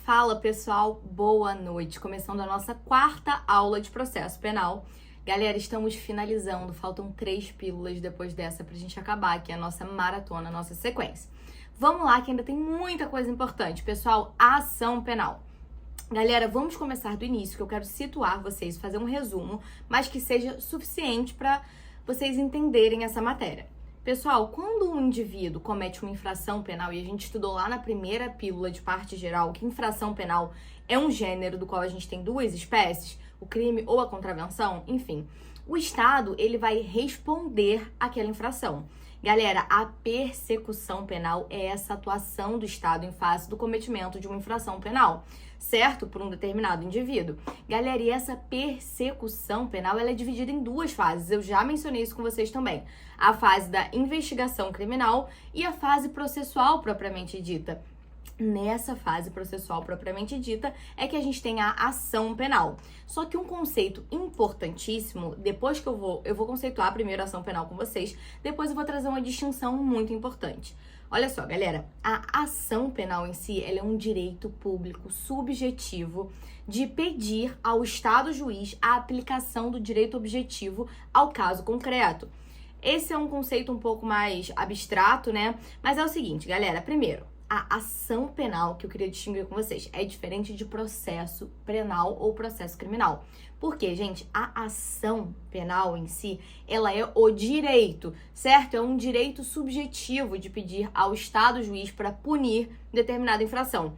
Fala pessoal, boa noite. Começando a nossa quarta aula de processo penal. Galera, estamos finalizando, faltam 3 pílulas depois dessa pra gente acabar aqui a nossa maratona, a nossa sequência. Vamos lá que ainda tem muita coisa importante. Pessoal, a ação penal. Galera, vamos começar do início, que eu quero situar vocês, fazer um resumo, mas que seja suficiente para vocês entenderem essa matéria. Pessoal, quando um indivíduo comete uma infração penal, e a gente estudou lá na primeira pílula de parte geral que infração penal é um gênero do qual a gente tem 2 espécies, o crime ou a contravenção, enfim, o Estado ele vai responder àquela infração. Galera, a persecução penal é essa atuação do Estado em face do cometimento de uma infração penal, certo? Por um determinado indivíduo. Galera, e essa persecução penal, ela é dividida em 2 fases. Eu já mencionei isso com vocês também. A fase da investigação criminal e a fase processual propriamente dita. Nessa fase processual propriamente dita é que a gente tem a ação penal. Só que um conceito importantíssimo, depois que eu vou conceituar primeiro a ação penal com vocês, depois eu vou trazer uma distinção muito importante. Olha só, galera, a ação penal em si, ela é um direito público subjetivo de pedir ao Estado juiz a aplicação do direito objetivo ao caso concreto. Esse é um conceito um pouco mais abstrato, né? Mas é o seguinte, galera, primeiro, a ação penal que eu queria distinguir com vocês é diferente de processo penal ou processo criminal. Porque, gente, a ação penal em si, ela é o direito, certo? É um direito subjetivo de pedir ao Estado juiz para punir determinada infração.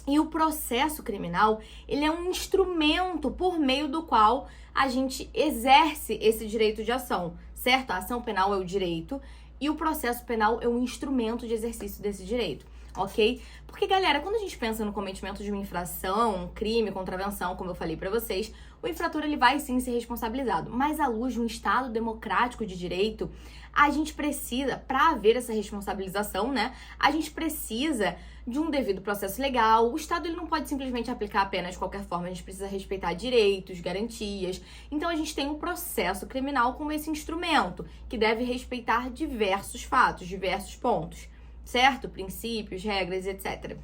E o processo criminal, ele é um instrumento por meio do qual a gente exerce esse direito de ação, certo? A ação penal é o direito e o processo penal é um instrumento de exercício desse direito. Ok? Porque, galera, quando a gente pensa no cometimento de uma infração, um crime, contravenção, como eu falei pra vocês, o infrator ele vai sim ser responsabilizado. Mas à luz de um Estado democrático de direito, a gente precisa, para haver essa responsabilização, né? A gente precisa de um devido processo legal. O Estado ele não pode simplesmente aplicar a pena de qualquer forma. A gente precisa respeitar direitos, garantias. Então a gente tem um processo criminal como esse instrumento, que deve respeitar diversos fatos, diversos pontos. Certo? Princípios, regras, etc.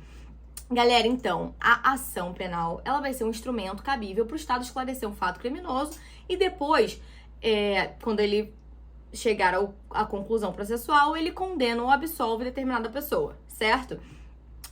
Galera, então, a ação penal, ela vai ser um instrumento cabível para o Estado esclarecer um fato criminoso e depois, quando ele chegar à conclusão processual, ele condena ou absolve determinada pessoa, certo?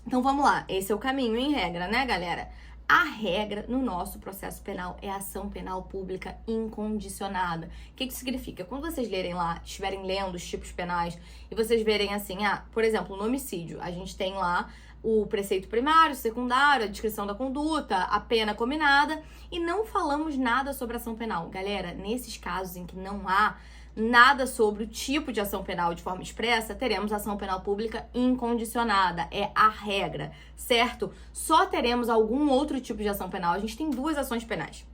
Então, vamos lá. Esse é o caminho em regra, né, galera? A regra no nosso processo penal é a ação penal pública incondicionada. O que isso significa? Quando vocês lerem lá, estiverem lendo os tipos penais e vocês verem assim, por exemplo, no homicídio, a gente tem lá o preceito primário, secundário, a descrição da conduta, a pena combinada e não falamos nada sobre ação penal. Galera, nesses casos em que não há nada sobre o tipo de ação penal de forma expressa, teremos ação penal pública incondicionada. É a regra, certo? Só teremos algum outro tipo de ação penal. A gente tem 2 ações penais.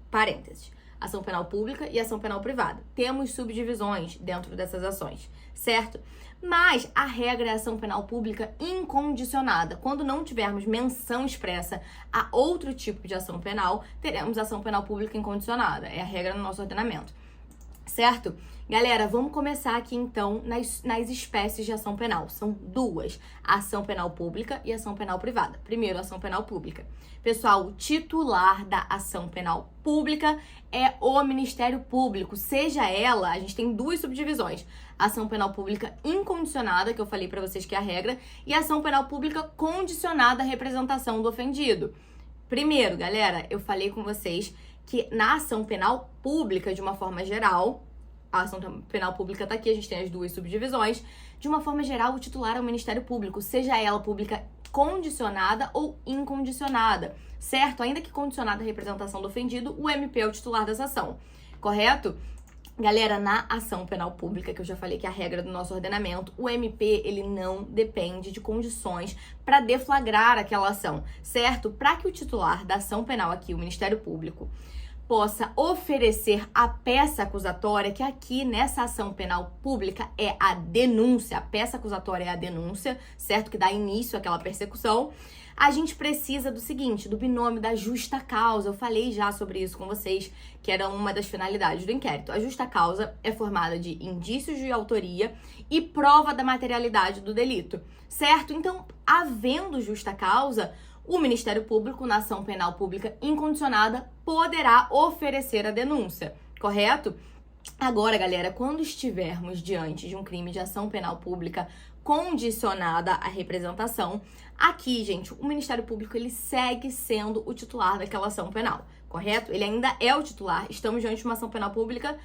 Parênteses. Ação penal pública e ação penal privada. Temos subdivisões dentro dessas ações, certo? Mas a regra é a ação penal pública incondicionada. Quando não tivermos menção expressa a outro tipo de ação penal, teremos ação penal pública incondicionada. É a regra no nosso ordenamento. Certo? Galera, vamos começar aqui então nas espécies de ação penal. São 2, a ação penal pública e a ação penal privada. Primeiro, a ação penal pública. Pessoal, o titular da ação penal pública é o Ministério Público. Seja ela, a gente tem 2 subdivisões. A ação penal pública incondicionada, que eu falei pra vocês que é a regra, e a ação penal pública condicionada à representação do ofendido. Primeiro, galera, eu falei com vocês que na ação penal pública, de uma forma geral, a ação penal pública tá aqui, a gente tem as 2 subdivisões, de uma forma geral, o titular é o Ministério Público, seja ela pública condicionada ou incondicionada, certo? Ainda que condicionada à representação do ofendido, o MP é o titular dessa ação, correto? Galera, na ação penal pública, que eu já falei que é a regra do nosso ordenamento, o MP, ele não depende de condições para deflagrar aquela ação, certo? Para que o titular da ação penal aqui, o Ministério Público, possa oferecer a peça acusatória, que aqui nessa ação penal pública é a denúncia, a peça acusatória é a denúncia, certo? Que dá início àquela persecução. A gente precisa do seguinte, do binômio da justa causa. Eu falei já sobre isso com vocês, que era uma das finalidades do inquérito. A justa causa é formada de indícios de autoria e prova da materialidade do delito, certo? Então, havendo justa causa, o Ministério Público, na ação penal pública incondicionada, poderá oferecer a denúncia, correto? Agora, galera, quando estivermos diante de um crime de ação penal pública condicionada à representação, aqui, gente, o Ministério Público, ele segue sendo o titular daquela ação penal, correto? Ele ainda é o titular, estamos diante de uma ação penal pública,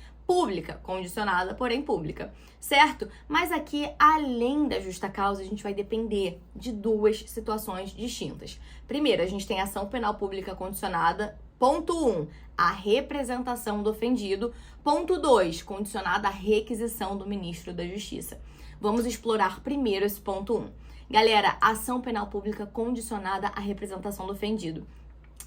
condicionada, porém pública, certo? Mas aqui, além da justa causa, a gente vai depender de duas situações distintas. Primeiro, a gente tem a ação penal pública condicionada, ponto 1, a representação do ofendido, ponto 2, condicionada à requisição do ministro da Justiça. Vamos explorar primeiro esse ponto 1. Galera, ação penal pública condicionada à representação do ofendido.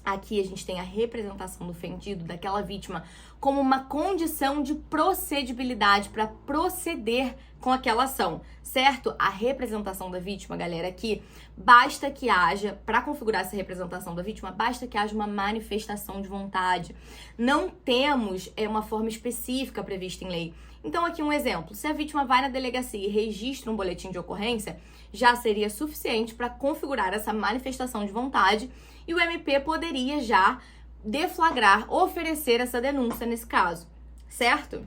Aqui a gente tem a representação do ofendido, daquela vítima, como uma condição de procedibilidade para proceder com aquela ação, certo? A representação da vítima, galera, aqui basta que haja, para configurar essa representação da vítima, basta que haja uma manifestação de vontade. Não temos uma forma específica prevista em lei. Então, aqui um exemplo. Se a vítima vai na delegacia e registra um boletim de ocorrência, já seria suficiente para configurar essa manifestação de vontade e o MP poderia já deflagrar, oferecer essa denúncia nesse caso, certo?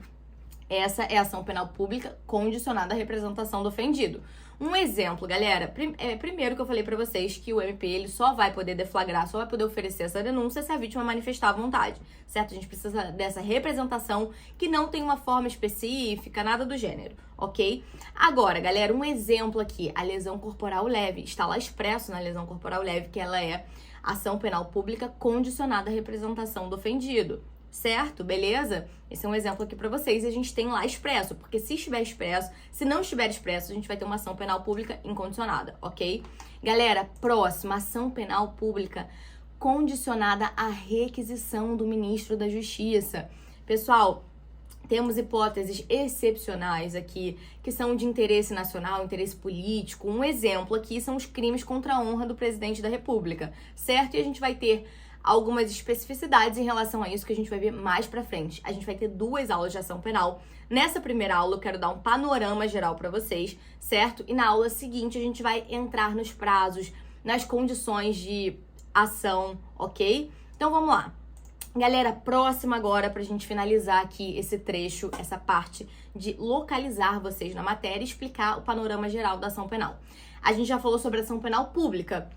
Essa é a ação penal pública condicionada à representação do ofendido. Um exemplo, galera, primeiro que eu falei pra vocês que o MP ele só vai poder deflagrar, só vai poder oferecer essa denúncia se a vítima manifestar a vontade, certo? A gente precisa dessa representação que não tem uma forma específica, nada do gênero, ok? Agora, galera, um exemplo aqui, a lesão corporal leve, está lá expresso na lesão corporal leve que ela é ação penal pública condicionada à representação do ofendido. Certo? Beleza? Esse é um exemplo aqui pra vocês e a gente tem lá expresso, porque se estiver expresso, se não estiver expresso, a gente vai ter uma ação penal pública incondicionada, ok? Galera, próxima, ação penal pública condicionada à requisição do ministro da Justiça. Pessoal, temos hipóteses excepcionais aqui, que são de interesse nacional, interesse político. Um exemplo aqui são os crimes contra a honra do presidente da República, certo? E a gente vai ter algumas especificidades em relação a isso que a gente vai ver mais pra frente. A gente vai ter 2 aulas de ação penal. Nessa primeira aula eu quero dar um panorama geral pra vocês, certo? E na aula seguinte a gente vai entrar nos prazos, nas condições de ação, ok? Então vamos lá. Galera, próxima agora pra gente finalizar aqui esse trecho, essa parte de localizar vocês na matéria e explicar o panorama geral da ação penal. A gente já falou sobre a ação penal pública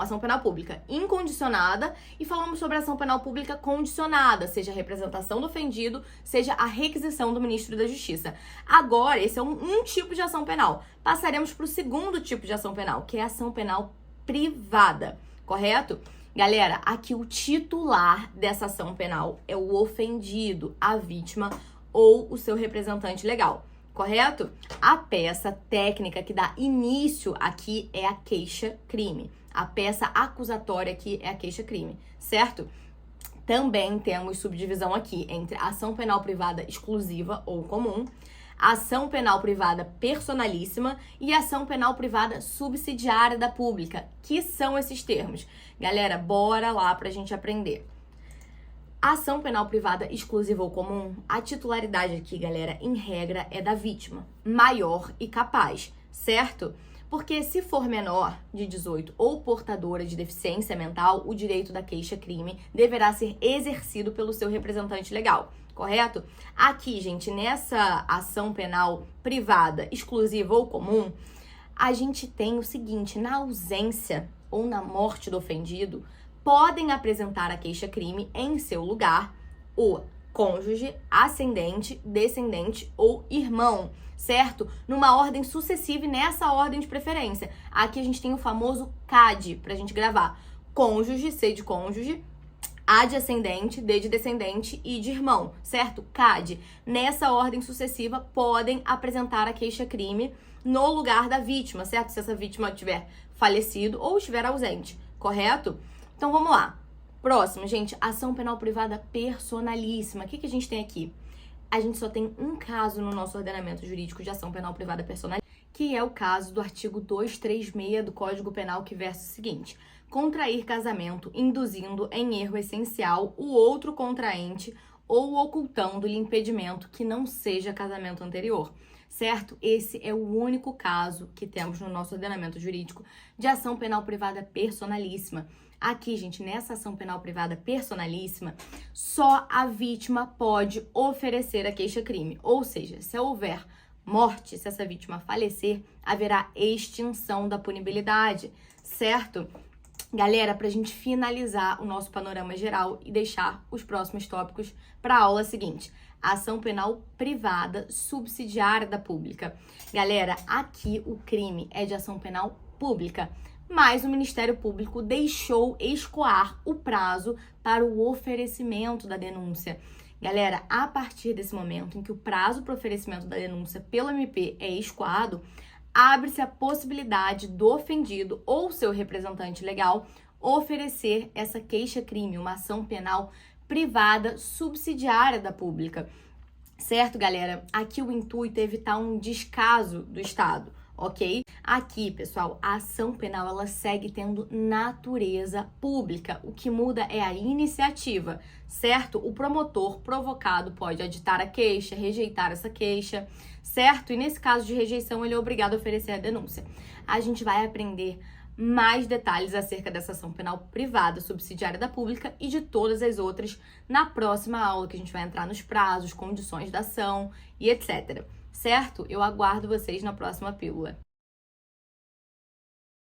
ação penal pública incondicionada e falamos sobre a ação penal pública condicionada, seja a representação do ofendido, seja a requisição do ministro da Justiça. Agora, esse é um tipo de ação penal. Passaremos para o segundo tipo de ação penal, que é a ação penal privada, correto? Galera, aqui o titular dessa ação penal é o ofendido, a vítima ou o seu representante legal. Correto? A peça técnica que dá início aqui é a queixa-crime. A peça acusatória aqui é a queixa-crime, certo? Também temos subdivisão aqui entre ação penal privada exclusiva ou comum, ação penal privada personalíssima e ação penal privada subsidiária da pública. Que são esses termos? Galera, bora lá pra gente aprender. Ação penal privada exclusiva ou comum, a titularidade aqui, galera, em regra, é da vítima, maior e capaz, certo? Porque se for menor de 18 ou portadora de deficiência mental, o direito da queixa-crime deverá ser exercido pelo seu representante legal, correto? Aqui, gente, nessa ação penal privada exclusiva ou comum, a gente tem o seguinte, na ausência ou na morte do ofendido, podem apresentar a queixa-crime em seu lugar o cônjuge, ascendente, descendente ou irmão, certo? Numa ordem sucessiva e nessa ordem de preferência. Aqui a gente tem o famoso CAD pra gente gravar. Cônjuge, C de cônjuge, A de ascendente, D de descendente e de irmão, certo? CAD. Nessa ordem sucessiva podem apresentar a queixa-crime no lugar da vítima, certo? Se essa vítima tiver falecido ou estiver ausente, correto? Então, vamos lá. Próximo, gente, ação penal privada personalíssima. O que a gente tem aqui? A gente só tem um caso no nosso ordenamento jurídico de ação penal privada personalíssima, que é o caso do artigo 236 do Código Penal, que versa o seguinte: contrair casamento induzindo em erro essencial o outro contraente ou ocultando-lhe impedimento que não seja casamento anterior. certo? Esse é o único caso que temos no nosso ordenamento jurídico de ação penal privada personalíssima. Aqui, gente, nessa ação penal privada personalíssima, só a vítima pode oferecer a queixa-crime. Ou seja, se houver morte, se essa vítima falecer, haverá extinção da punibilidade, certo? Galera, para a gente finalizar o nosso panorama geral e deixar os próximos tópicos para a aula seguinte. A ação penal privada subsidiária da pública. Galera, aqui o crime é de ação penal pública, mas o Ministério Público deixou escoar o prazo para o oferecimento da denúncia. Galera, a partir desse momento em que o prazo para o oferecimento da denúncia pelo MP é escoado, abre-se a possibilidade do ofendido ou seu representante legal oferecer essa queixa-crime, uma ação penal privada subsidiária da pública. Certo, galera? Aqui o intuito é evitar um descaso do Estado, ok? Aqui, pessoal, a ação penal ela segue tendo natureza pública. O que muda é a iniciativa, certo? O promotor provocado pode aditar a queixa, rejeitar essa queixa, certo? E nesse caso de rejeição, ele é obrigado a oferecer a denúncia. A gente vai aprender mais detalhes acerca dessa ação penal privada subsidiária da pública e de todas as outras na próxima aula, que a gente vai entrar nos prazos, condições da ação e etc. Certo? Eu aguardo vocês na próxima pílula.